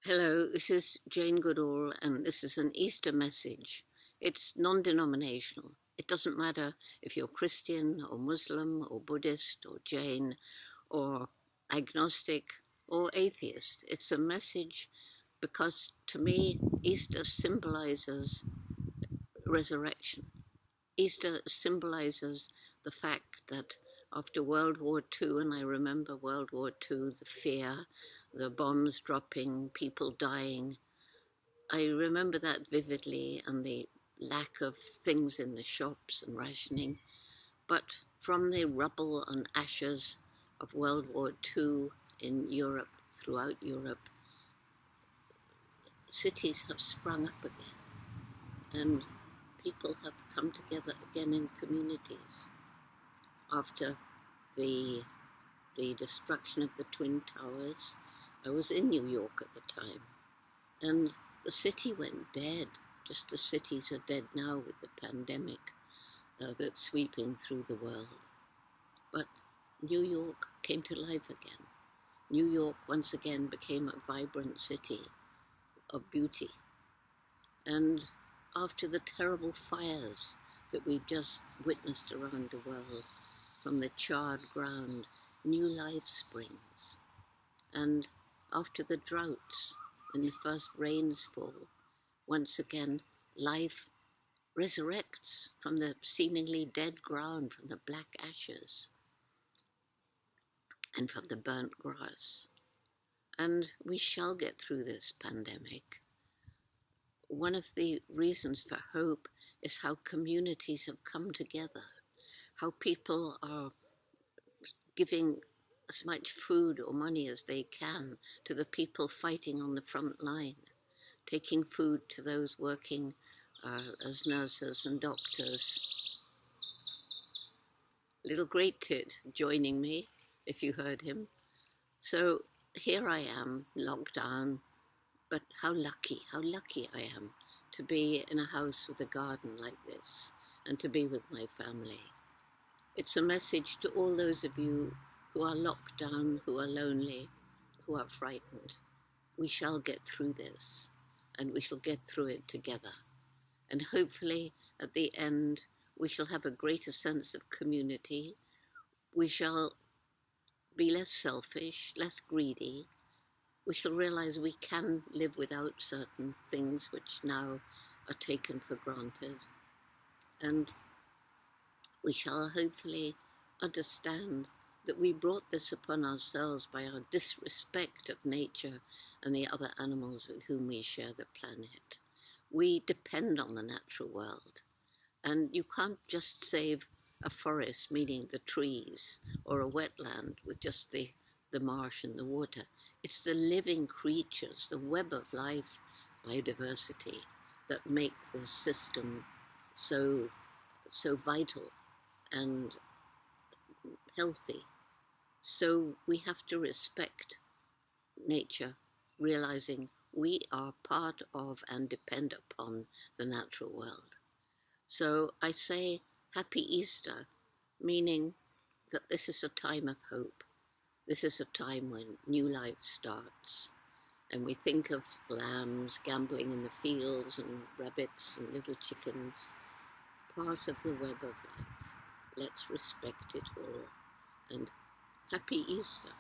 Hello, this is Jane Goodall, and this is an Easter message. It's non-denominational. It doesn't matter if you're Christian or Muslim or Buddhist or Jain or agnostic or atheist. It's a message because to me, Easter symbolizes resurrection. Easter symbolizes the fact that after World War II, and I remember World War II, the fear, the bombs dropping, people dying. I remember that vividly, and the lack of things in the shops and rationing. But from the rubble and ashes of World War II in Europe, throughout Europe, cities have sprung up again, and people have come together again in communities after the destruction of the Twin Towers. I was in New York at the time, and the city went dead, just as cities are dead now with the pandemic that's sweeping through the world. But New York came to life again. New York once again became a vibrant city of beauty. And after the terrible fires that we've just witnessed around the world, from the charred ground, new life springs. And after the droughts, when the first rains fall, once again life resurrects from the seemingly dead ground, from the black ashes and from the burnt grass. And we shall get through this pandemic. One of the reasons for hope is how communities have come together, how people are giving as much food or money as they can to the people fighting on the front line, taking food to those working as nurses and doctors. Little Great Tit joining me, if you heard him. So here I am, locked down, but how lucky I am to be in a house with a garden like this and to be with my family. It's a message to all those of you who are locked down, who are lonely, who are frightened. We shall get through this, and we shall get through it together. And hopefully, at the end, we shall have a greater sense of community. We shall be less selfish, less greedy. We shall realize we can live without certain things which now are taken for granted. And we shall hopefully understand that we brought this upon ourselves by our disrespect of nature and the other animals with whom we share the planet. We depend on the natural world, and you can't just save a forest, meaning the trees, or a wetland with just the marsh and the water. It's the living creatures, the web of life, biodiversity, that make this system so vital and healthy. So we have to respect nature, realizing we are part of and depend upon the natural world. So I say Happy Easter, meaning that this is a time of hope. This is a time when new life starts. And we think of lambs gambling in the fields and rabbits and little chickens, part of the web of life. Let's respect it all. And Happy Easter.